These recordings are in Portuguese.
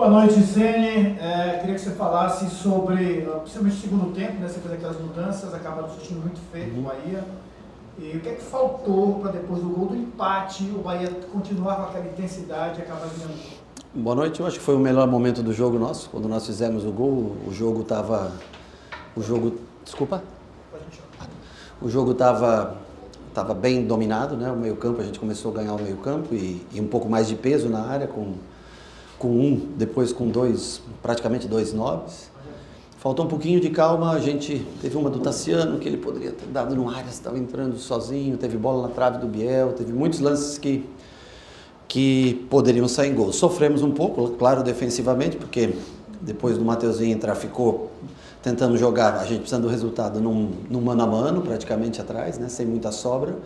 Boa noite, Zene. Queria que você falasse sobre, principalmente o segundo tempo, né? Você fez aquelas mudanças, acaba sentindo muito feio o Bahia. E o que é que faltou para depois do gol do empate, o Bahia continuar com aquela intensidade e acabar ganhando? Boa noite, eu acho que foi o melhor momento do jogo nosso, quando nós fizemos o gol, desculpa? O jogo estava bem dominado, né? O meio-campo, a gente começou a ganhar o meio-campo e um pouco mais de peso na área, depois com dois, praticamente dois nobres. Faltou um pouquinho de calma, a gente teve uma do Tassiano, que ele poderia ter dado no área, estava entrando sozinho, teve bola na trave do Biel, teve muitos lances que poderiam sair em gol. Sofremos um pouco, claro, defensivamente, porque depois do Mateuzinho entrar, ficou tentando jogar, a gente precisando do resultado num mano a mano, praticamente atrás, né, sem muita sobra,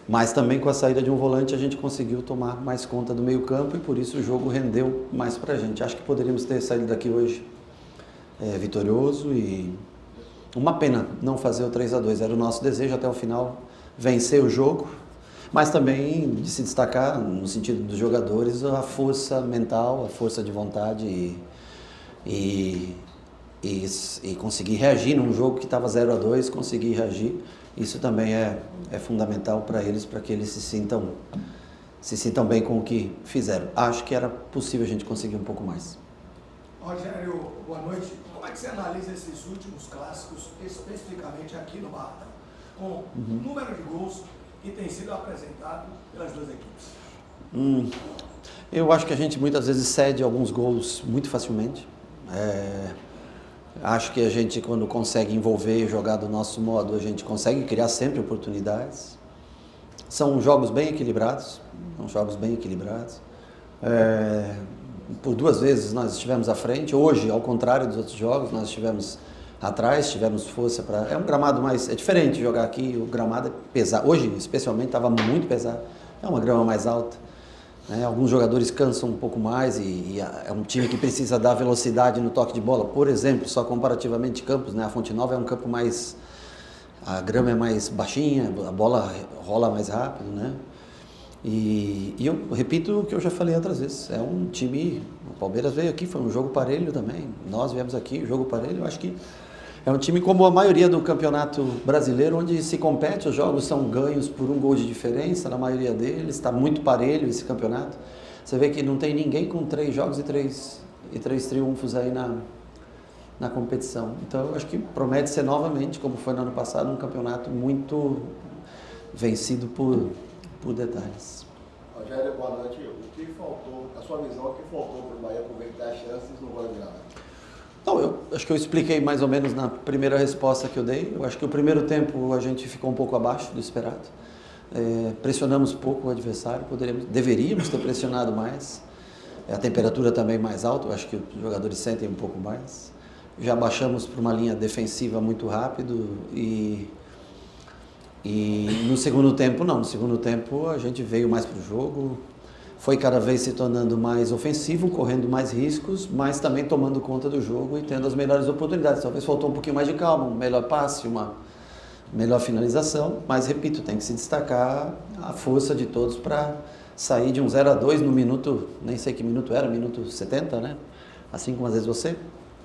mas também com a saída de um volante a gente conseguiu tomar mais conta do meio campo e por isso o jogo rendeu mais pra gente. Acho que poderíamos ter saído daqui hoje vitorioso e uma pena não fazer o 3-2, era o nosso desejo até o final vencer o jogo, mas também de se destacar no sentido dos jogadores a força mental, a força de vontade e conseguir reagir num jogo que estava 0-2, conseguir reagir, isso também é fundamental para que eles se sintam bem com o que fizeram. Acho que era possível a gente conseguir um pouco mais. Rogério, boa noite. Como é que você analisa esses últimos clássicos, especificamente aqui no Barra, com o número de gols que tem sido apresentado pelas duas equipes? Eu acho que a gente muitas vezes cede alguns gols muito facilmente. Acho que a gente, quando consegue envolver e jogar do nosso modo, a gente consegue criar sempre oportunidades. São jogos bem equilibrados, por duas vezes nós estivemos à frente. Hoje, ao contrário dos outros jogos, nós estivemos atrás, tivemos força para... É um gramado mais... É diferente jogar aqui, o gramado é pesado. Hoje, especialmente, estava muito pesado. É uma grama mais alta. Né? Alguns jogadores cansam um pouco mais e é um time que precisa dar velocidade no toque de bola. Por exemplo, só comparativamente Campos, né? A Fonte Nova é um campo mais... A grama é mais baixinha, a bola rola mais rápido, né? E eu repito o que eu já falei outras vezes, é um time, o Palmeiras veio aqui, foi um jogo parelho também, nós viemos aqui, jogo parelho, eu acho que é um time como a maioria do campeonato brasileiro, onde se compete, os jogos são ganhos por um gol de diferença, na maioria deles, está muito parelho esse campeonato, você vê que não tem ninguém com 3 jogos e três triunfos aí na competição, então eu acho que promete ser novamente, como foi no ano passado, um campeonato muito vencido por detalhes. Rogério, boa noite. O que faltou, a sua visão, o que faltou para o Bahia aproveitar as chances no gol de virada? Não, eu acho que eu expliquei mais ou menos na primeira resposta que eu dei. Eu acho que o primeiro tempo a gente ficou um pouco abaixo do esperado. Pressionamos pouco o adversário, deveríamos ter pressionado mais. A temperatura também mais alta, eu acho que os jogadores sentem um pouco mais. Já baixamos para uma linha defensiva muito rápido e no segundo tempo não, no segundo tempo a gente veio mais para o jogo, foi cada vez se tornando mais ofensivo, correndo mais riscos, mas também tomando conta do jogo e tendo as melhores oportunidades. Talvez faltou um pouquinho mais de calma, um melhor passe, uma melhor finalização, mas repito, tem que se destacar a força de todos para sair de um 0-2 no minuto, nem sei que minuto era, minuto 70, né? Assim como às vezes você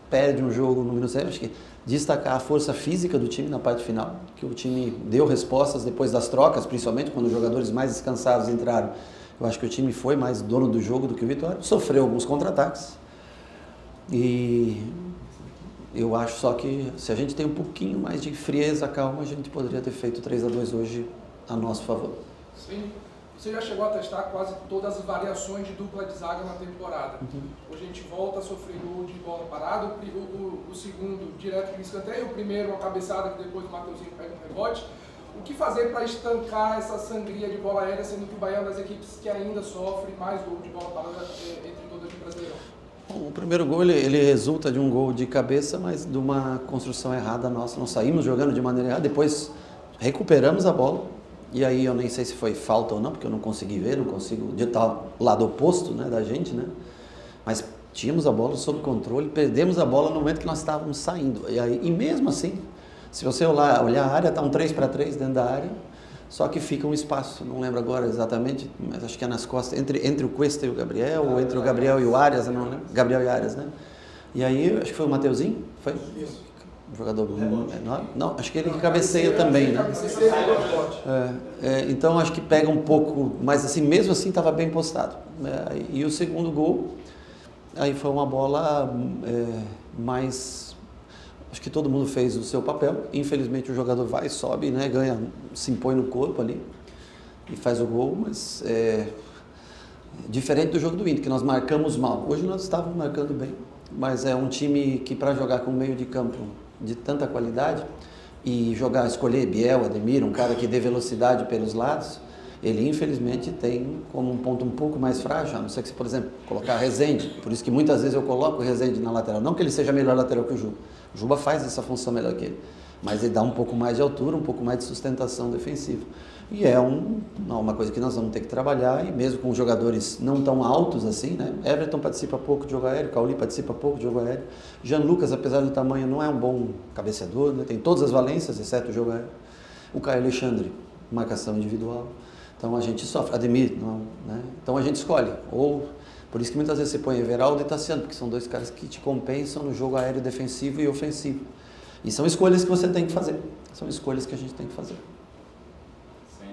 perde um jogo no minuto 0, acho que destacar a força física do time na parte final, que o time deu respostas depois das trocas, principalmente quando os jogadores mais descansados entraram. Eu acho que o time foi mais dono do jogo do que o Vitória, sofreu alguns contra-ataques e eu acho só que se a gente tem um pouquinho mais de frieza, calma, a gente poderia ter feito 3-2 hoje a nosso favor. Sim. Você já chegou a testar quase todas as variações de dupla de zaga na temporada. Hoje a gente volta a sofrer gol de bola parada, o segundo direto de escanteio, o primeiro uma cabeçada que depois o Mateuzinho pega um rebote. O que fazer para estancar essa sangria de bola aérea, sendo que o Bahia é uma das equipes que ainda sofre mais gol de bola parada entre todas do Brasileirão? Bom, o primeiro gol ele resulta de um gol de cabeça, mas de uma construção errada nossa. Nós saímos jogando de maneira errada, depois recuperamos a bola. E aí eu nem sei se foi falta ou não, porque eu não consegui ver, não consigo... De estar lado oposto, né, da gente, né? Mas tínhamos a bola sob controle, perdemos a bola no momento que nós estávamos saindo. E mesmo assim, se você olhar a área, está um 3-3 dentro da área, só que fica um espaço, não lembro agora exatamente, mas acho que é nas costas, entre o Cuesta e o Gabriel, ou entre o Gabriel e o Arias, não lembro, Gabriel e Arias, né? E aí, acho que foi o Mateuzinho, foi? Isso. Um jogador menor? Não, acho que ele cabeceia também, né? Então acho que pega um pouco, mas assim, mesmo assim estava bem postado. E o segundo gol, aí foi uma bola mais... Acho que todo mundo fez o seu papel. Infelizmente o jogador vai, sobe, né? Ganha, se impõe no corpo ali e faz o gol, mas diferente do jogo do Inter, que nós marcamos mal. Hoje nós estávamos marcando bem, mas é um time que para jogar com meio de campo de tanta qualidade e escolher Biel, Ademir, um cara que dê velocidade pelos lados, ele infelizmente tem como um ponto um pouco mais frágil, a não ser que você, por exemplo, colocar Rezende, por isso que muitas vezes eu coloco o Rezende na lateral, não que ele seja melhor lateral que o Juba faz essa função melhor que ele, mas ele dá um pouco mais de altura, um pouco mais de sustentação defensiva. E é uma coisa que nós vamos ter que trabalhar, e mesmo com jogadores não tão altos assim, né? Everton participa pouco de jogo aéreo, Cauli participa pouco de jogo aéreo. Jean Lucas, apesar do tamanho, não é um bom cabeceador, né? Tem todas as valências, exceto o jogo aéreo. O Caio Alexandre, marcação individual. Então a gente sofre. Ademir, não, né? Então a gente escolhe. Por isso que muitas vezes você põe Everaldo e Tassiano, porque são dois caras que te compensam no jogo aéreo defensivo e ofensivo. E são escolhas que você tem que fazer. São escolhas que a gente tem que fazer.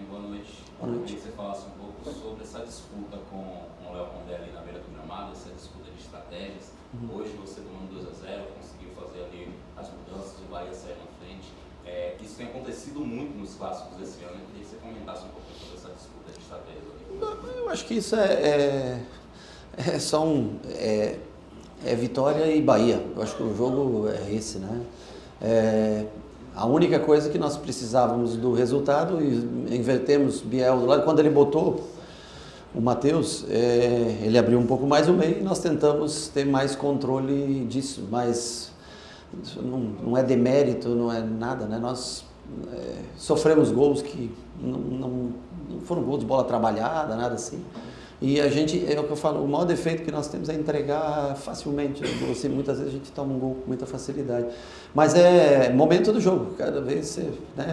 Boa noite. Eu queria que você falasse um pouco sobre essa disputa com o Léo Condé ali na beira do gramado, essa disputa de estratégias. Hoje você tomando 2-0, conseguiu fazer ali as mudanças, o Bahia sair na frente. Isso tem acontecido muito nos clássicos desse ano. Eu queria que você comentasse um pouco sobre essa disputa de estratégias ali. Eu acho que isso é Vitória e Bahia. Eu acho que o jogo é esse, né? A única coisa que nós precisávamos do resultado, e invertemos Biel do lado, quando ele botou o Matheus, ele abriu um pouco mais o meio e nós tentamos ter mais controle disso, mas não é demérito, não é nada, né? Nós sofremos gols que não foram gols de bola trabalhada, nada assim. E a gente, é o que eu falo, o maior defeito que nós temos é entregar facilmente. Assim, muitas vezes a gente toma um gol com muita facilidade. Mas é momento do jogo, cada vez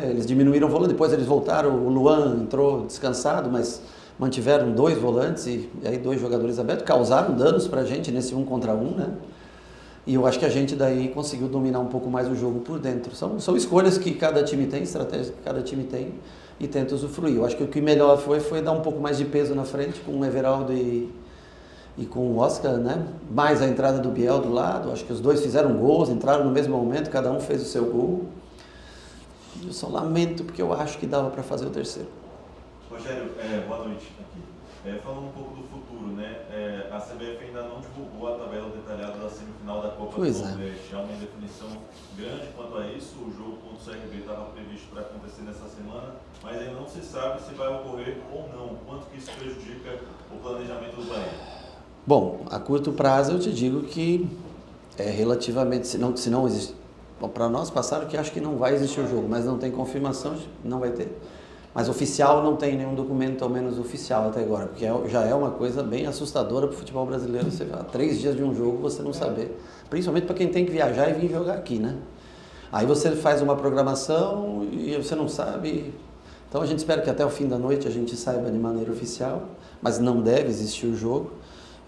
eles diminuíram o volume, depois eles voltaram, o Luan entrou descansado, mas mantiveram 2 volantes e aí 2 jogadores abertos, causaram danos pra gente nesse 1 contra 1, né? E eu acho que a gente daí conseguiu dominar um pouco mais o jogo por dentro. São escolhas que cada time tem, estratégias que cada time tem, e tenta usufruir. Eu acho que o que melhor foi dar um pouco mais de peso na frente com o Everaldo e com o Oscar, né? Mais a entrada do Biel do lado. Acho que os dois fizeram gols, entraram no mesmo momento, cada um fez o seu gol. Eu só lamento porque eu acho que dava para fazer o terceiro. Rogério, boa noite aqui. Falando um pouco do futuro, né? A CBF ainda não divulgou a tabela detalhada da semifinal da Copa do Nordeste. Há uma indefinição grande quanto a isso. O jogo contra o CRB estava previsto para acontecer nessa semana, mas ainda não se sabe se vai ocorrer ou não. Quanto que isso prejudica o planejamento do Bahia? Bom, a curto prazo eu te digo que relativamente, se não existe. Bom, para nós passaram que acho que não vai existir o jogo, mas não tem confirmação, não vai ter. Mas oficial não tem nenhum documento, ao menos oficial até agora, porque já é uma coisa bem assustadora para o futebol brasileiro. Você há 3 dias de um jogo você não saber, principalmente para quem tem que viajar e vir jogar aqui, né? Aí você faz uma programação e você não sabe. Então a gente espera que até o fim da noite a gente saiba de maneira oficial, mas não deve existir o jogo.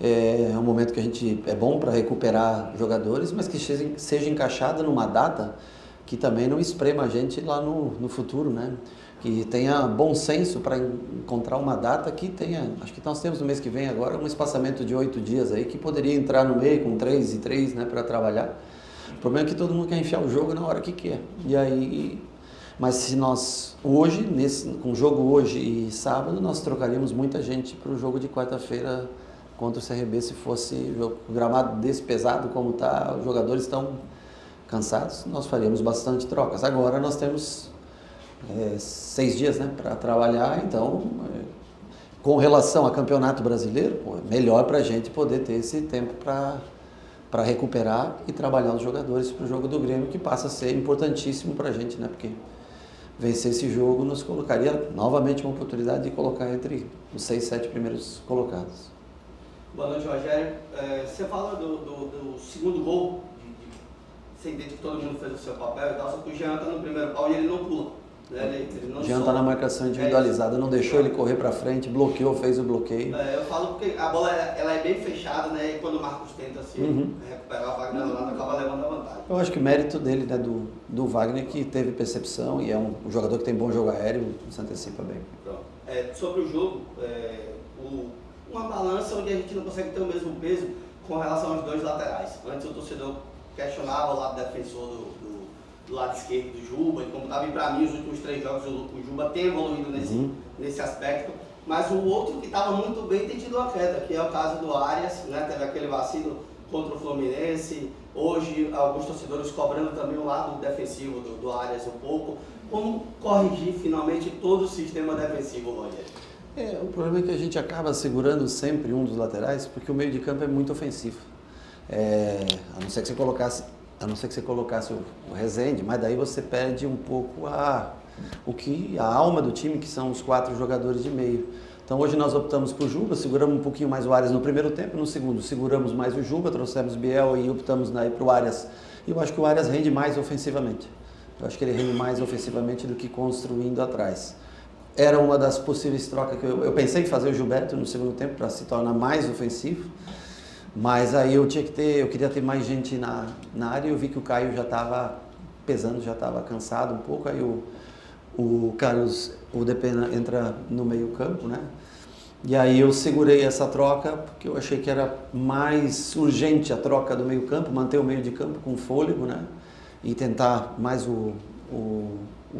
É um momento que a gente é bom para recuperar jogadores, mas que seja encaixada numa data que também não esprema a gente lá no futuro, né? Que tenha bom senso para encontrar uma data que tenha, acho que nós temos no mês que vem agora um espaçamento de 8 dias aí, que poderia entrar no meio com 3 e 3, né, para trabalhar. O problema é que todo mundo quer enfiar o jogo na hora que quer. E aí, mas se nós hoje, com o jogo hoje e sábado, nós trocaríamos muita gente para o jogo de quarta-feira contra o CRB, se fosse o gramado desse pesado como está, os jogadores estão cansados, nós faríamos bastante trocas. Agora nós temos 6 dias, né, para trabalhar, então com relação ao Campeonato Brasileiro, é melhor para a gente poder ter esse tempo para recuperar e trabalhar os jogadores para o jogo do Grêmio, que passa a ser importantíssimo para a gente, né, porque vencer esse jogo nos colocaria novamente uma oportunidade de colocar entre os 6, 7 primeiros colocados. Boa noite, Rogério. Você fala do segundo gol, você entende que todo mundo fez o seu papel e tal, só que o Jean está no primeiro pau e ele não pula. Né? Ele não Jean tá na marcação individualizada, não deixou ele correr para frente, bloqueou, fez o bloqueio. Eu falo porque a bola ela é bem fechada, né? E quando o Marcos tenta se recuperar a Wagner lá, acaba levando a vantagem. Eu acho que o mérito dele, né, do Wagner, que teve percepção e é um jogador que tem bom jogo aéreo, se antecipa bem. Sobre o jogo, uma balança onde a gente não consegue ter o mesmo peso com relação aos dois laterais. Antes o torcedor questionava o lado defensor do lado esquerdo do Juba, e como estava para mim os últimos 3 jogos o Juba tem evoluído nesse aspecto, mas o outro que estava muito bem tem tido uma queda, que é o caso do Arias, né? Teve aquele vacilo contra o Fluminense, hoje alguns torcedores cobrando também o lado defensivo do Arias um pouco. Como corrigir finalmente todo o sistema defensivo, Rogério? O problema é que a gente acaba segurando sempre um dos laterais, porque o meio de campo é muito ofensivo. A não ser que você colocasse o Rezende, mas daí você perde um pouco a alma do time, que são os 4 jogadores de meio. Então hoje nós optamos por Juba, seguramos um pouquinho mais o Arias no primeiro tempo, no segundo seguramos mais o Juba, trouxemos Biel e optamos para o Arias. E eu acho que o Arias rende mais ofensivamente. Eu acho que ele rende mais ofensivamente do que construindo atrás. Era uma das possíveis trocas que eu pensei em fazer o Gilberto no segundo tempo para se tornar mais ofensivo. Mas aí eu queria ter mais gente na área e eu vi que o Caio já estava pesando, já estava cansado um pouco. Aí o Carlos, o Depena entra no meio campo, né? E aí eu segurei essa troca porque eu achei que era mais urgente a troca do meio campo, manter o meio de campo com fôlego, né? E tentar mais o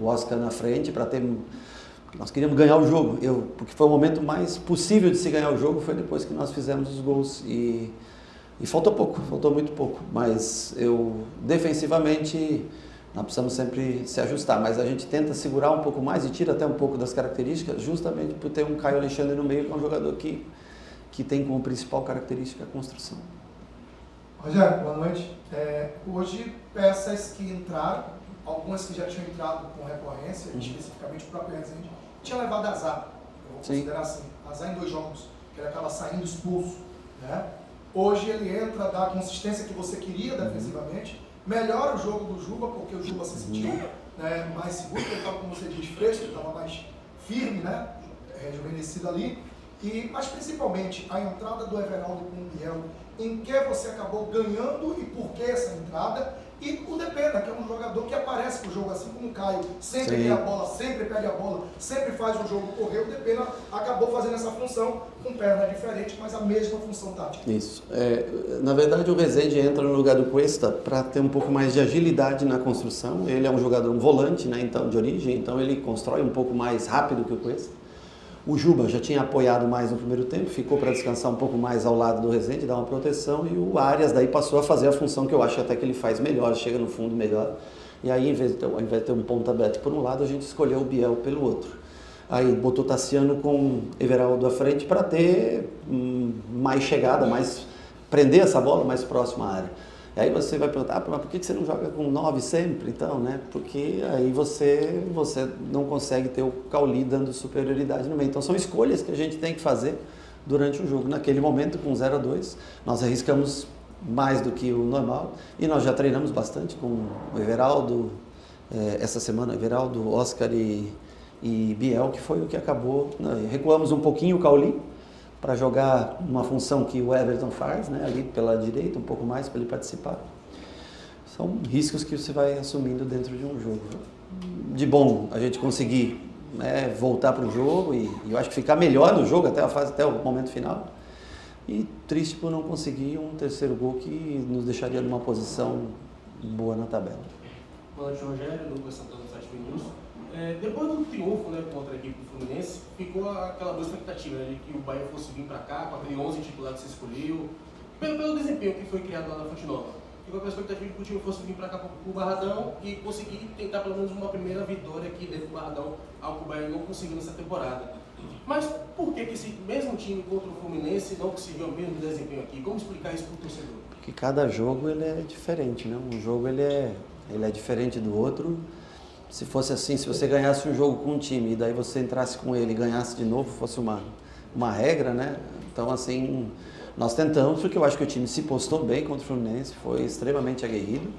Oscar na frente para ter... Nós queríamos ganhar o jogo, porque foi o momento mais possível de se ganhar o jogo, foi depois que nós fizemos os gols e faltou muito pouco, mas defensivamente nós precisamos sempre se ajustar, mas a gente tenta segurar um pouco mais e tira até um pouco das características, justamente por ter um Caio Alexandre no meio, que é um jogador que tem como principal característica a construção. Rogério, boa noite. Hoje peças que entraram, algumas que já tinham entrado com recorrência, especificamente o próprio Rezende, tinha levado azar, eu vou considerar assim, azar em 2 jogos, que ele acaba saindo expulso, né? Hoje ele entra, dá a consistência que você queria defensivamente, melhora o jogo do Juba, porque o Juba se sentiu mais seguro, porque ele estava, como você diz, fresco, ele estava mais firme, né? Rejuvenescido ali, mas principalmente a entrada do Everaldo com o Biel, em que você acabou ganhando e por que essa entrada, e o Depena, que é um jogador que aparece pro jogo, assim como o Caio, sempre tem a bola, sempre pega a bola, sempre faz o jogo correr. O Depena acabou fazendo essa função com perna diferente, mas a mesma função tática. Isso. Na verdade, o Rezende entra no lugar do Cuesta para ter um pouco mais de agilidade na construção. Ele é um jogador, um volante, né, então, de origem, então ele constrói um pouco mais rápido que o Cuesta. O Juba já tinha apoiado mais no primeiro tempo, ficou para descansar um pouco mais ao lado do Rezende, dar uma proteção, e o Arias daí passou a fazer a função que eu acho até que ele faz melhor, chega no fundo melhor. E aí, ao invés de ter um ponta aberto por um lado, a gente escolheu o Biel pelo outro. Aí botou Tassiano com Everaldo à frente para ter mais chegada, prender essa bola mais próxima à área. E aí você vai perguntar, mas por que você não joga com 9 sempre, então, né? Porque aí você não consegue ter o Cauli dando superioridade no meio. Então são escolhas que a gente tem que fazer durante o jogo. Naquele momento, com 0-2, nós arriscamos mais do que o normal e nós já treinamos bastante com o Everaldo, essa semana, Everaldo, Oscar e Biel, que foi o que acabou. Recuamos um pouquinho o Cauli, para jogar uma função que o Everton faz, né, ali pela direita, um pouco mais para ele participar. São riscos que você vai assumindo dentro de um jogo. De bom a gente conseguir voltar para o jogo e eu acho que ficar melhor no jogo até o momento final. E triste por não conseguir um terceiro gol que nos deixaria numa posição boa na tabela. Boa noite, Rogério, Lucas Santana do Site News. Depois do triunfo, né, contra a equipe do Fluminense, ficou aquela boa expectativa, né, de que o Bahia fosse vir para cá, com aquele 11 titular que você escolheu, pelo desempenho que foi criado lá na Fonte Nova. Ficou com a expectativa de que o time fosse vir para cá para o Barradão e conseguir tentar pelo menos uma primeira vitória aqui dentro do Barradão, algo que o Bahia não conseguiu nessa temporada. Mas por que esse mesmo time contra o Fluminense não conseguiu o mesmo desempenho aqui? Como explicar isso para o torcedor? Porque cada jogo ele é diferente, né? Um jogo ele é diferente do outro. Se fosse assim, se você ganhasse um jogo com um time e daí você entrasse com ele e ganhasse de novo, fosse uma regra, né? Então, assim, nós tentamos, porque eu acho que o time se postou bem contra o Fluminense, foi extremamente aguerrido.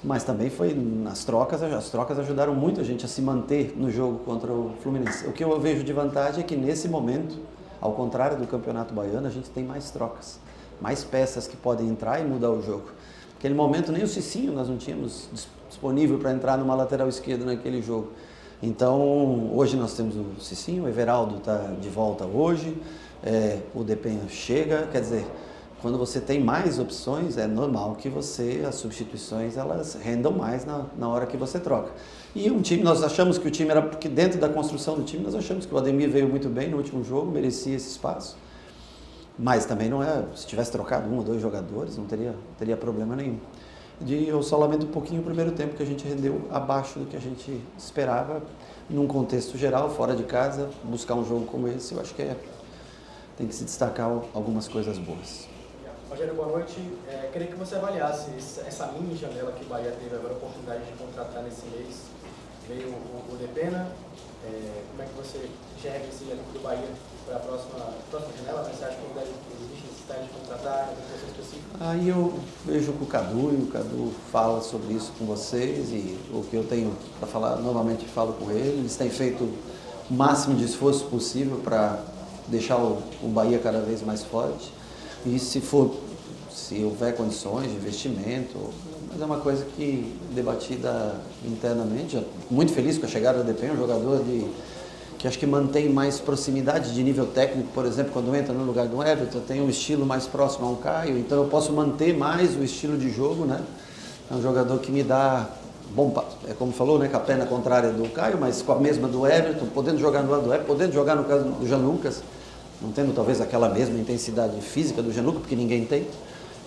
Mas também foi nas trocas, as trocas ajudaram muito a gente a se manter no jogo contra o Fluminense. O que eu vejo de vantagem é que nesse momento, ao contrário do Campeonato Baiano, a gente tem mais trocas, mais peças que podem entrar e mudar o jogo. Naquele momento nem o Cicinho nós não tínhamos disponível para entrar numa lateral esquerda naquele jogo. Então hoje nós temos o Cicinho, o Everaldo está de volta hoje, o Depenha chega, quer dizer, quando você tem mais opções, é normal que as substituições, elas rendam mais na hora que você troca. E um time, nós achamos que o time era, porque dentro da construção do time, nós achamos que o Ademir veio muito bem no último jogo, merecia esse espaço. Mas também não é, se tivesse trocado 1 ou 2 jogadores, não teria problema nenhum. Eu só lamento um pouquinho o primeiro tempo que a gente rendeu abaixo do que a gente esperava, num contexto geral, fora de casa, buscar um jogo como esse, eu acho que tem que se destacar algumas coisas boas. Rogério, boa noite. Queria que você avaliasse essa mini janela que o Bahia teve agora a oportunidade de contratar nesse mês. Veio o Depena. Como é que você enxerga esse elenco do Bahia para a próxima janela? Você acha que existe necessidade de contratar uma pessoa específica? Aí eu vejo com o Cadu, e o Cadu fala sobre isso com vocês, e o que eu tenho para falar, novamente falo com ele. Eles têm feito o máximo de esforço possível para deixar o Bahia cada vez mais forte. E se houver condições de investimento, mas é uma coisa que debatida internamente. Muito feliz com a chegada do Depenha, um jogador que acho que mantém mais proximidade de nível técnico, por exemplo, quando entra no lugar do Everton, tem um estilo mais próximo ao Caio, então eu posso manter mais o estilo de jogo, né? É um jogador que me dá bom, como falou, né, com a perna contrária do Caio, mas com a mesma do Everton, podendo jogar no lado do Everton, podendo jogar no caso do Jean Lucas, não tendo talvez aquela mesma intensidade física do Jean Lucas, porque ninguém tem,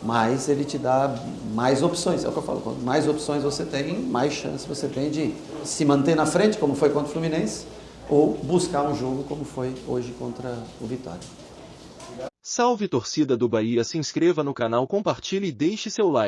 mas ele te dá mais opções, é o que eu falo, quanto mais opções você tem, mais chance você tem de se manter na frente, como foi contra o Fluminense, ou buscar um jogo como foi hoje contra o Vitória. Salve torcida do Bahia, se inscreva no canal, compartilhe e deixe seu like.